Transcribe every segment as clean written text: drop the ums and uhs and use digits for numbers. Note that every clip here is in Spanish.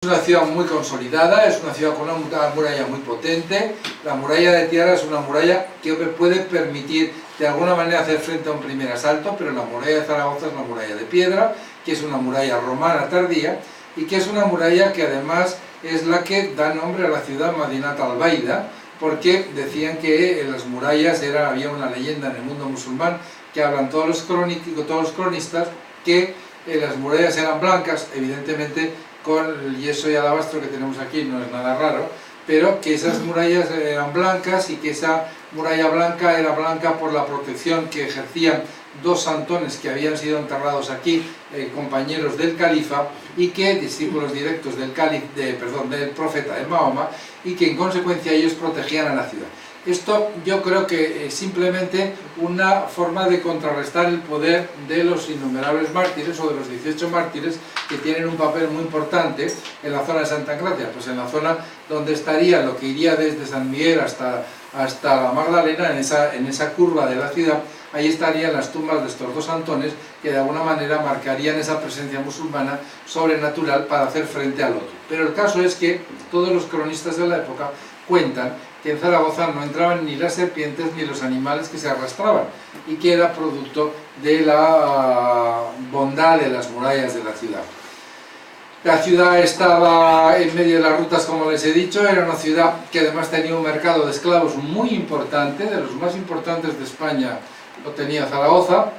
Es una ciudad muy consolidada, es una ciudad con una muralla muy potente. La muralla de tierra es una muralla que puede permitir de alguna manera hacer frente a un primer asalto, pero la muralla de Zaragoza es una muralla de piedra, que es una muralla romana tardía, y que es una muralla que además es la que da nombre a la ciudad Madinat al-Baida, porque decían que en las murallas había una leyenda en el mundo musulmán que hablan todos los cronistas, que las murallas eran blancas, evidentemente con el yeso y alabastro que tenemos aquí no es nada raro, pero que esas murallas eran blancas y que esa muralla blanca era blanca por la protección que ejercían dos santones que habían sido enterrados aquí, compañeros del califa, y que discípulos directos del profeta de Mahoma, y que en consecuencia ellos protegían a la ciudad. Esto yo creo que es simplemente una forma de contrarrestar el poder de los innumerables mártires o de los 18 mártires que tienen un papel muy importante en la zona de Santa Engracia, pues en la zona donde estaría lo que iría desde San Miguel hasta la Magdalena, en esa curva de la ciudad. Ahí estarían las tumbas de estos dos santones que de alguna manera marcarían esa presencia musulmana sobrenatural para hacer frente al otro. Pero el caso es que todos los cronistas de la época cuentan que en Zaragoza no entraban ni las serpientes ni los animales que se arrastraban, y que era producto de la bondad de las murallas de la ciudad. La ciudad estaba en medio de las rutas, como les he dicho, era una ciudad que además tenía un mercado de esclavos muy importante, de los más importantes de España lo tenía Zaragoza,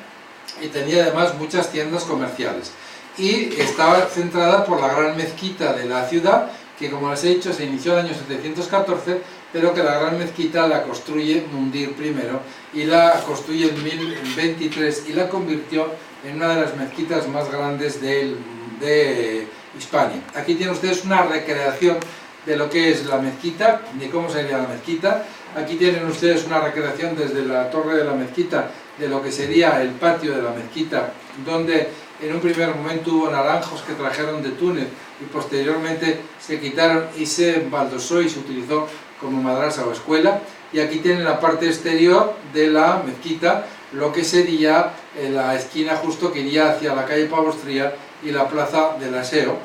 y tenía además muchas tiendas comerciales. Y estaba centrada por la gran mezquita de la ciudad, que como les he dicho se inició en el año 714, pero que la gran mezquita la construye Mundir I y la construye en 1023 y la convirtió en una de las mezquitas más grandes de Hispania. Aquí tienen ustedes una recreación de lo que es la mezquita, de cómo sería la mezquita. Aquí tienen ustedes una recreación desde la torre de la mezquita de lo que sería el patio de la mezquita, donde en un primer momento hubo naranjos que trajeron de Túnez y posteriormente se quitaron y se embaldosó y se utilizó como madrasa o escuela. Y aquí tienen la parte exterior de la mezquita, lo que sería la esquina justo que iría hacia la calle Pavostría y la plaza del Aseo,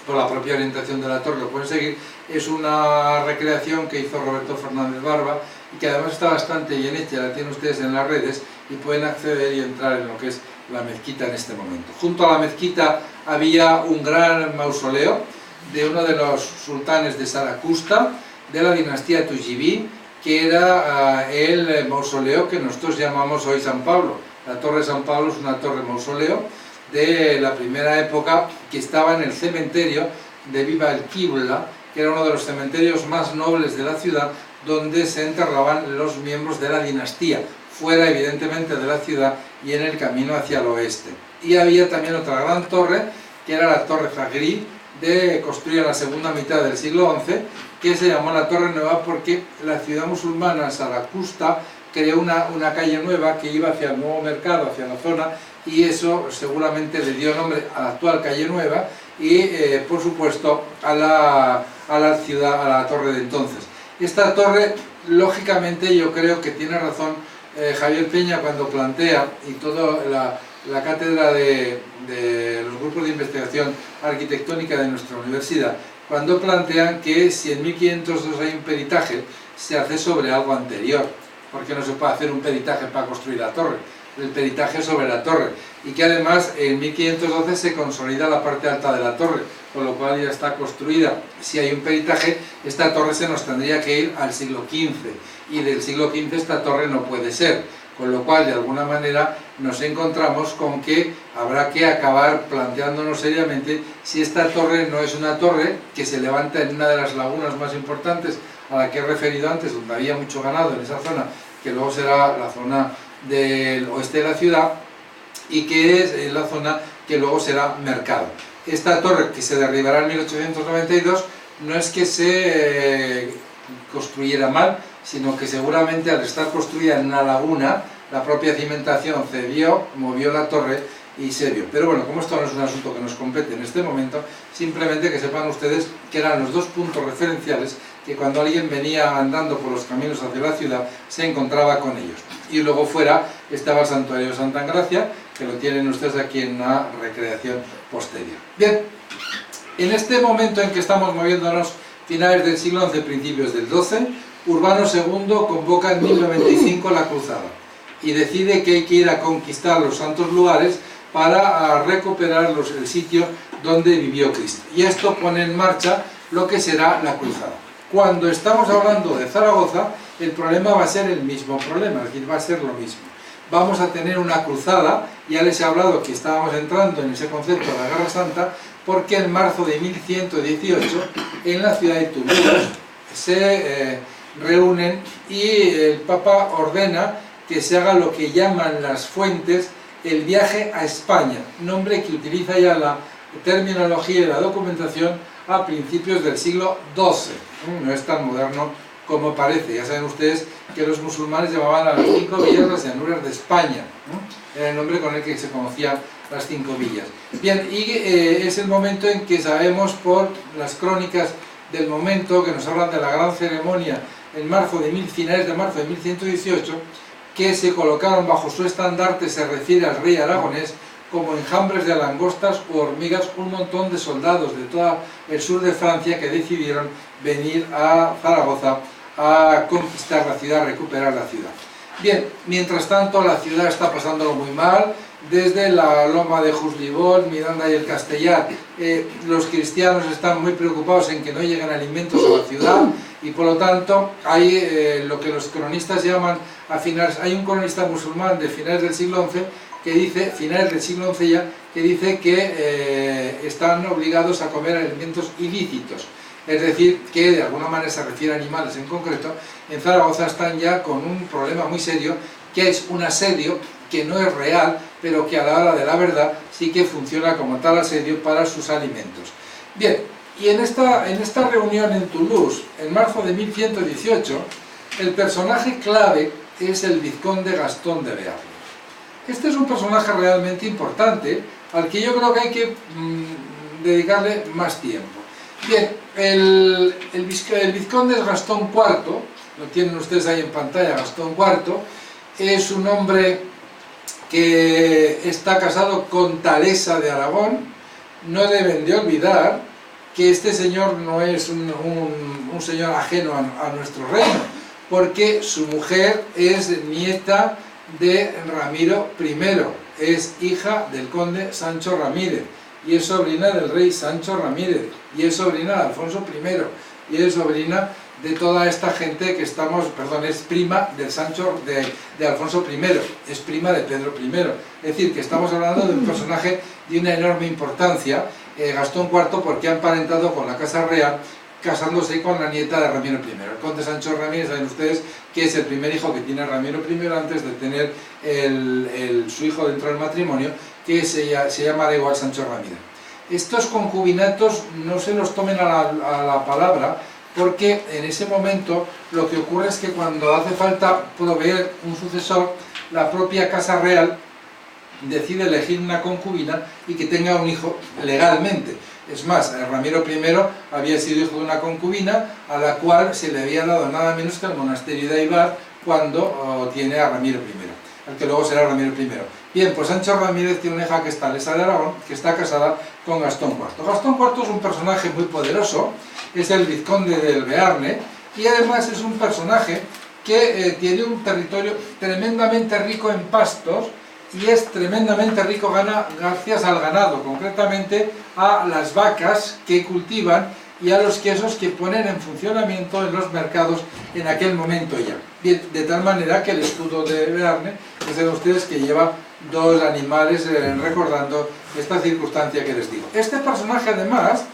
por la propia orientación de la torre lo pueden seguir. Es una recreación que hizo Roberto Fernández Barba y que además está bastante bien hecha, la tienen ustedes en las redes y pueden acceder y entrar en lo que es la mezquita en este momento. Junto a la mezquita había un gran mausoleo de uno de los sultanes de Saracusta, de la dinastía Tujibí, que era el mausoleo que nosotros llamamos hoy San Pablo. La torre de San Pablo es una torre mausoleo de la primera época que estaba en el cementerio de Viva el Qibla, que era uno de los cementerios más nobles de la ciudad, donde se enterraban los miembros de la dinastía, fuera evidentemente de la ciudad y en el camino hacia el oeste. Y había también otra gran torre, que era la Torre Fagri, construida en la segunda mitad del siglo XI, que se llamó la Torre Nueva porque la ciudad musulmana Saracusta creó una calle nueva que iba hacia el nuevo mercado, hacia la zona, y eso seguramente le dio nombre a la actual calle Nueva y por supuesto a la ciudad, a la torre de entonces. Esta torre, lógicamente, yo creo que tiene razón Javier Peña cuando plantea, y toda la cátedra de los grupos de investigación arquitectónica de nuestra universidad, cuando plantean que si en 1502 hay un peritaje, se hace sobre algo anterior, porque no se puede hacer un peritaje para construir la torre, el peritaje sobre la torre, y que además en 1512 se consolida la parte alta de la torre, con lo cual ya está construida. Si hay un peritaje, esta torre se nos tendría que ir al siglo XV, y del siglo XV esta torre no puede ser, con lo cual de alguna manera nos encontramos con que habrá que acabar planteándonos seriamente si esta torre no es una torre que se levanta en una de las lagunas más importantes a la que he referido antes, donde había mucho ganado en esa zona, que luego será la zona del oeste de la ciudad, y que es la zona que luego será mercado. Esta torre, que se derribará en 1892, no es que se construyera mal, sino que seguramente al estar construida en una laguna, la propia cimentación cedió, movió la torre y se vio. Pero bueno, como esto no es un asunto que nos compete en este momento, simplemente que sepan ustedes que eran los dos puntos referenciales que cuando alguien venía andando por los caminos hacia la ciudad se encontraba con ellos. Y luego fuera estaba el santuario de Santa Engracia, que lo tienen ustedes aquí en una recreación posterior. Bien, En este momento en que estamos moviéndonos, finales del siglo XI, principios del XII, Urbano II convoca en 1095 la cruzada y decide que hay que ir a conquistar los santos lugares para recuperar el sitio donde vivió Cristo. Y esto pone en marcha lo que será la cruzada. Cuando estamos hablando de Zaragoza, el problema va a ser el mismo problema, es decir, va a ser lo mismo. Vamos a tener una cruzada, ya les he hablado que estábamos entrando en ese concepto de la Guerra Santa, porque en marzo de 1118, en la ciudad de Toulouse, se reúnen y el Papa ordena que se haga lo que llaman las fuentes el viaje a España, nombre que utiliza ya la terminología y la documentación a principios del siglo XII. No es tan moderno como parece. Ya saben ustedes que los musulmanes llamaban a las 5 villas las llanuras de España. Era el nombre con el que se conocían las 5 villas. Bien, y es el momento en que sabemos por las crónicas del momento que nos hablan de la gran ceremonia en finales de marzo de 1118, que se colocaron bajo su estandarte, se refiere al rey aragonés, como enjambres de langostas u hormigas, un montón de soldados de todo el sur de Francia que decidieron venir a Zaragoza a conquistar la ciudad, a recuperar la ciudad. Bien, mientras tanto la ciudad está pasándolo muy mal, desde la loma de Juslibol, Miranda y el Castellar, los cristianos están muy preocupados en que no lleguen alimentos a la ciudad y por lo tanto hay lo que los cronistas llaman, hay un cronista musulmán de finales del siglo XI que dice, que dice que están obligados a comer alimentos ilícitos. Es decir, que de alguna manera se refiere a animales en concreto. En Zaragoza están ya con un problema muy serio, que es un asedio que no es real, pero que a la hora de la verdad sí que funciona como tal asedio para sus alimentos. Bien, y en esta reunión en Toulouse, en marzo de 1118, el personaje clave es el vizconde Gastón de Bearne. Este es un personaje realmente importante, al que yo creo que hay que dedicarle más tiempo. Bien, el vizconde es Gastón IV, lo tienen ustedes ahí en pantalla, Gastón IV, es un hombre que está casado con Teresa de Aragón. No deben de olvidar que este señor no es un señor ajeno a nuestro reino, porque su mujer es nieta de Ramiro I, es hija del conde Sancho Ramírez, y es sobrina del rey Sancho Ramírez, y es sobrina de Alfonso I, y es sobrina de toda esta gente que es prima de Alfonso I, es prima de Pedro I. Es decir, que estamos hablando de un personaje de una enorme importancia, Gastón IV, porque ha emparentado con la Casa Real, casándose con la nieta de Ramiro I. El conde Sancho Ramírez, saben ustedes que es el primer hijo que tiene Ramiro I antes de tener su hijo dentro del matrimonio, que se llama de igual Sancho Ramírez. Estos concubinatos no se los tomen a la palabra, porque en ese momento lo que ocurre es que cuando hace falta proveer un sucesor, la propia Casa Real decide elegir una concubina y que tenga un hijo legalmente. Es más, Ramiro I había sido hijo de una concubina a la cual se le había dado nada menos que el monasterio de Aibar cuando tiene a Ramiro I, al que luego será Ramiro I. Bien, pues Sancho Ramírez tiene una hija que es Teresa de Aragón, que está casada con Gastón IV. Gastón IV es un personaje muy poderoso, es el vizconde del Bearne, y además es un personaje que tiene un territorio tremendamente rico en pastos, y es tremendamente rico gracias al ganado, concretamente a las vacas que cultivan y a los quesos que ponen en funcionamiento en los mercados en aquel momento ya. Bien, de tal manera que el escudo de Bearne, ya saben ustedes que lleva dos animales recordando esta circunstancia que les digo. Este personaje además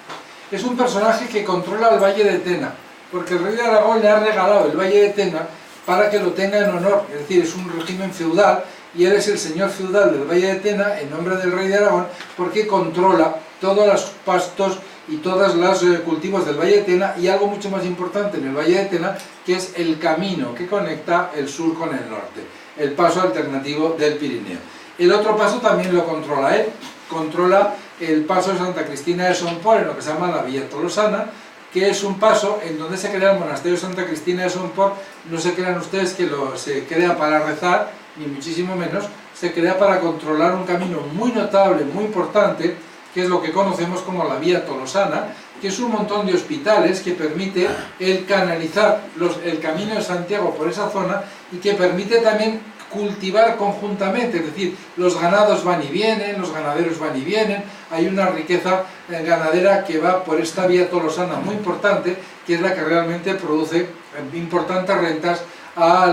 es un personaje que controla el Valle de Tena, porque el rey de Aragón le ha regalado el Valle de Tena para que lo tenga en honor, es decir, es un régimen feudal y él es el señor feudal del Valle de Tena en nombre del rey de Aragón, porque controla todos los pastos y todos los cultivos del Valle de Tena, y algo mucho más importante en el Valle de Tena, que es el camino que conecta el sur con el norte, el paso alternativo del Pirineo. El otro paso también lo controla él, controla el paso de Santa Cristina de Somport, en lo que se llama la Villa Tolosana, que es un paso en donde se crea el monasterio de Santa Cristina de Somport. No se crean ustedes que se crea para rezar, ni muchísimo menos, se crea para controlar un camino muy notable, muy importante, que que es lo que conocemos como la vía tolosana, que es un montón de hospitales que permite el canalizar el Camino de Santiago por esa zona y que permite también cultivar conjuntamente, es decir, los ganados van y vienen, los ganaderos van y vienen, hay una riqueza ganadera que va por esta vía tolosana muy importante, que es la que realmente produce importantes rentas a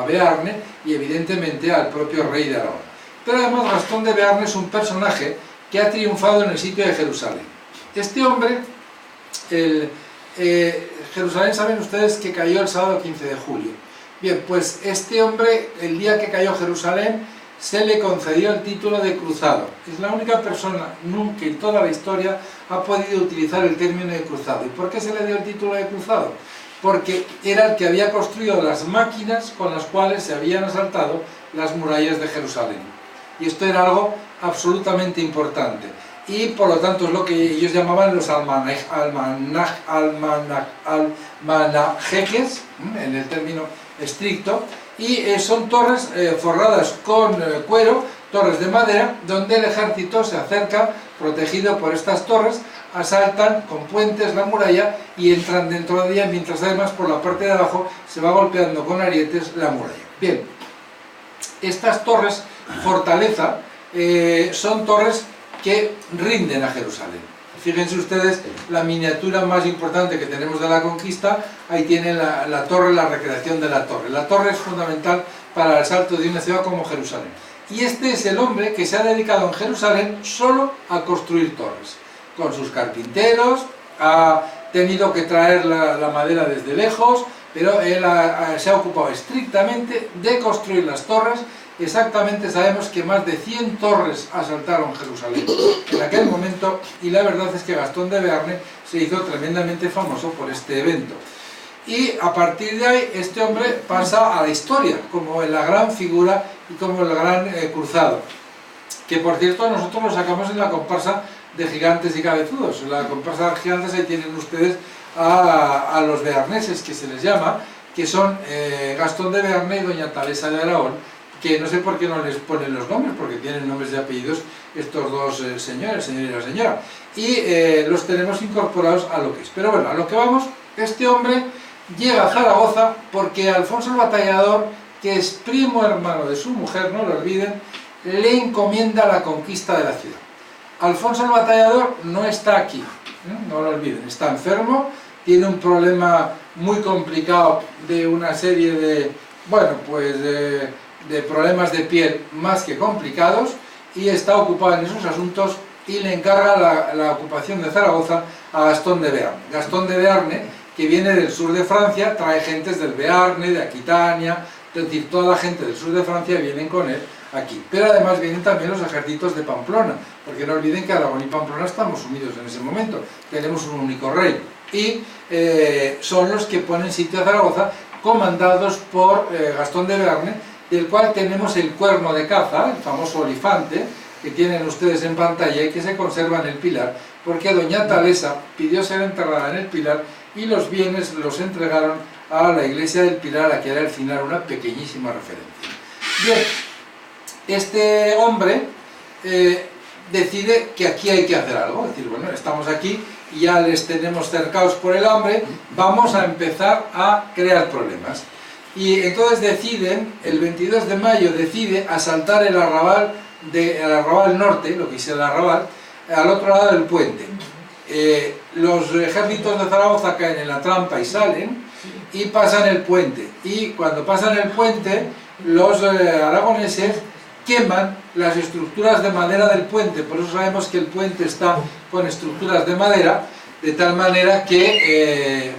Bearne y evidentemente al propio rey de Aragón. Pero además Gastón de Bearne es un personaje que ha triunfado en el sitio de Jerusalén. Este hombre, Jerusalén, saben ustedes que cayó el sábado 15 de julio. Bien, pues este hombre, el día que cayó Jerusalén, se le concedió el título de cruzado. Es la única persona nunca en toda la historia ha podido utilizar el término de cruzado. ¿Y por qué se le dio el título de cruzado? Porque era el que había construido las máquinas con las cuales se habían asaltado las murallas de Jerusalén. Y esto era algo absolutamente importante. Y por lo tanto es lo que ellos llamaban los almanajeques, en el término estricto, y son torres forradas con cuero, torres de madera, donde el ejército se acerca protegido por estas torres, asaltan con puentes la muralla y entran dentro de ella, mientras además por la parte de abajo se va golpeando con arietes la muralla. Bien, estas torres fortaleza son torres que rinden a Jerusalén. Fíjense ustedes la miniatura más importante que tenemos de la conquista, ahí tienen la torre, la recreación de la torre. La torre es fundamental para el asalto de una ciudad como Jerusalén. Y este es el hombre que se ha dedicado en Jerusalén solo a construir torres. Con sus carpinteros, ha tenido que traer la madera desde lejos, pero él se ha ocupado estrictamente de construir las torres. Exactamente sabemos que más de 100 torres asaltaron Jerusalén en aquel momento, y la verdad es que Gastón de Bearne se hizo tremendamente famoso por este evento. Y a partir de ahí este hombre pasa a la historia como la gran figura y como el gran cruzado, que por cierto nosotros lo sacamos en la comparsa de Gigantes y Cabezudos. En la comparsa de Gigantes ahí tienen ustedes a los bearneses, que se les llama, que son Gastón de Bearne y doña Talesa de Aragón, que no sé por qué no les ponen los nombres, porque tienen nombres y apellidos estos dos señores, el señor y la señora, y los tenemos incorporados a lo que es. Pero bueno, a lo que vamos, este hombre llega a Zaragoza porque Alfonso el Batallador, que es primo hermano de su mujer, no lo olviden, le encomienda la conquista de la ciudad. Alfonso el Batallador no está aquí, no lo olviden, está enfermo, tiene un problema muy complicado de una serie de, de problemas de piel más que complicados, y está ocupado en esos asuntos y le encarga la ocupación de Zaragoza a Gastón de Bearne. Gastón de Bearne, que viene del sur de Francia, trae gentes del Bearne, de Aquitania, es decir, toda la gente del sur de Francia vienen con él aquí. Pero además vienen también los ejércitos de Pamplona, porque no olviden que Aragón y Pamplona estamos unidos en ese momento, tenemos un único rey, y son los que ponen sitio a Zaragoza, comandados por Gastón de Bearne, del cual tenemos el cuerno de caza, el famoso olifante, que tienen ustedes en pantalla y que se conserva en el Pilar, porque doña Talesa pidió ser enterrada en el Pilar y los bienes los entregaron a la iglesia del Pilar, a que era al final una pequeñísima referencia. Bien, este hombre decide que aquí hay que hacer algo, es decir, bueno, estamos aquí y ya les tenemos cercados por el hambre, vamos a empezar a crear problemas. Y entonces deciden, el 22 de mayo decide asaltar el arrabal norte, lo que es el arrabal, al otro lado del puente. Los ejércitos de Zaragoza caen en la trampa y salen y pasan el puente. Y cuando pasan el puente, los aragoneses queman las estructuras de madera del puente. Por eso sabemos que el puente está con estructuras de madera, de tal manera que,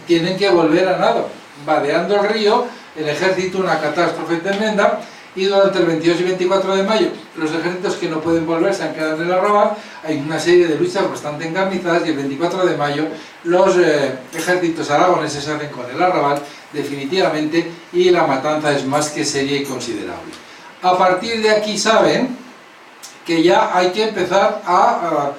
tienen que volver a nado. Vadeando el río, el ejército, una catástrofe tremenda, y durante el 22 y 24 de mayo los ejércitos que no pueden volver se han quedado en el arrabal, hay una serie de luchas bastante encarnizadas, y el 24 de mayo los ejércitos aragoneses se hacen con el arrabal definitivamente, y la matanza es más que seria y considerable. A partir de aquí saben que ya hay que empezar a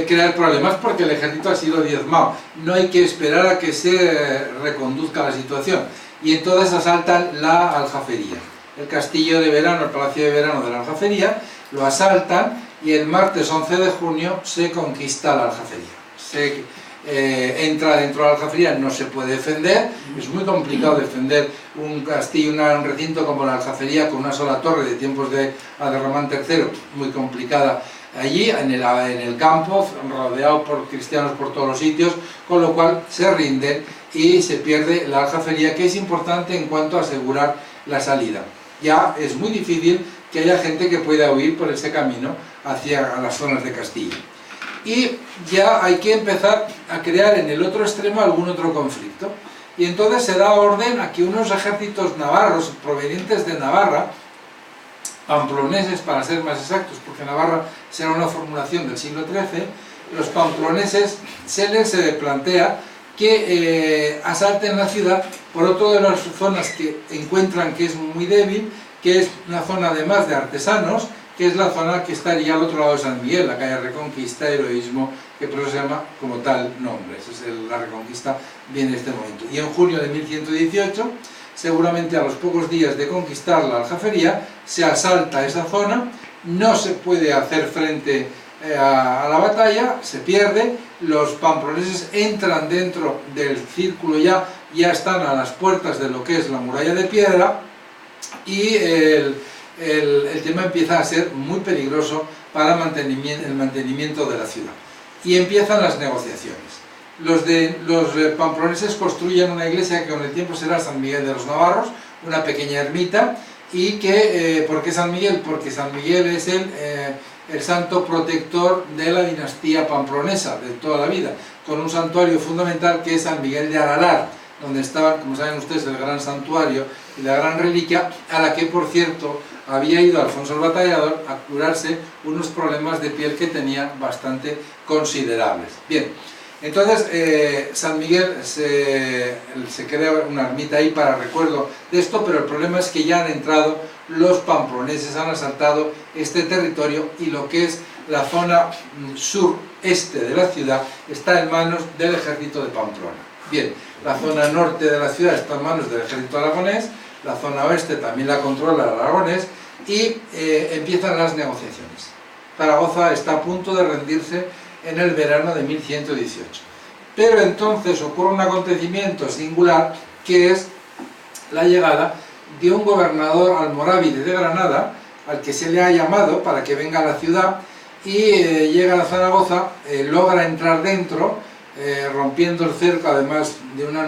crear problemas, porque el ejército ha sido diezmado, no hay que esperar a que se reconduzca la situación, y entonces asaltan la aljafería, el castillo de verano, el palacio de verano de la aljafería, lo asaltan y el martes 11 de junio se conquista la Aljafería. Se entra dentro de la Aljafería, no se puede defender, es muy complicado defender un castillo, un recinto como la Aljafería con una sola torre de tiempos de Abderramán III, muy complicada allí en el campo, rodeado por cristianos por todos los sitios, con lo cual se rinden y se pierde la Aljafería, que es importante en cuanto a asegurar la salida. Ya es muy difícil que haya gente que pueda huir por ese camino hacia las zonas de Castilla. Y ya hay que empezar a crear en el otro extremo algún otro conflicto. Y entonces se da orden a que unos ejércitos navarros provenientes de Navarra, pamploneses para ser más exactos, porque Navarra será una formulación del siglo XIII, los pamploneses se les plantea que asalten la ciudad por otra de las zonas que encuentran que es muy débil, que es una zona además de artesanos, que es la zona que estaría al otro lado de San Miguel, la calle Reconquista, Heroísmo, que por eso se llama como tal nombre. La Reconquista viene en este momento. Y en junio de 1118, seguramente a los pocos días de conquistar la Aljafería, se asalta esa zona, no se puede hacer frente a la batalla, se pierde, los pamploneses entran dentro del círculo, ya están a las puertas de lo que es la muralla de piedra, y el tema empieza a ser muy peligroso para el mantenimiento de la ciudad. Y empiezan las negociaciones. Los pamploneses construyen una iglesia que con el tiempo será San Miguel de los Navarros, una pequeña ermita, y que, ¿por qué San Miguel? Porque San Miguel es el santo protector de la dinastía pamplonesa de toda la vida, con un santuario fundamental que es San Miguel de Aralar, donde estaban, como saben ustedes, el gran santuario y la gran reliquia, a la que, por cierto, había ido Alfonso el Batallador a curarse unos problemas de piel que tenía bastante considerables. Bien, entonces San Miguel se crea una ermita ahí para recuerdo de esto, pero el problema es que ya han entrado los pamploneses, han asaltado este territorio y lo que es la zona sureste de la ciudad está en manos del ejército de Pamplona. Bien, la zona norte de la ciudad está en manos del ejército aragonés, la zona oeste también la controla el aragonés y empiezan las negociaciones. Zaragoza está a punto de rendirse en el verano de 1118. Pero entonces ocurre un acontecimiento singular, que es la llegada de un gobernador almorávide de Granada, al que se le ha llamado para que venga a la ciudad, y llega a Zaragoza, logra entrar dentro, rompiendo el cerco, además de una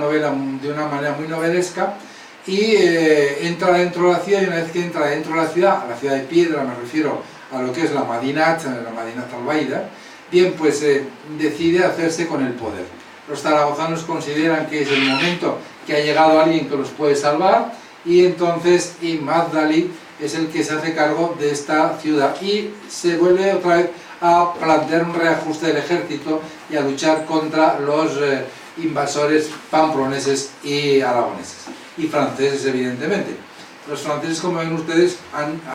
manera muy novelesca, y entra dentro de la ciudad, y una vez que entra dentro de la ciudad, a la ciudad de piedra, me refiero a lo que es la Madinat Albaida, bien, pues decide hacerse con el poder. Los zaragozanos consideran que es el momento que ha llegado alguien que los puede salvar, y entonces Imad Dalí es el que se hace cargo de esta ciudad y se vuelve otra vez a plantear un reajuste del ejército y a luchar contra los invasores pamploneses y aragoneses y franceses, evidentemente. Los franceses, como ven ustedes, han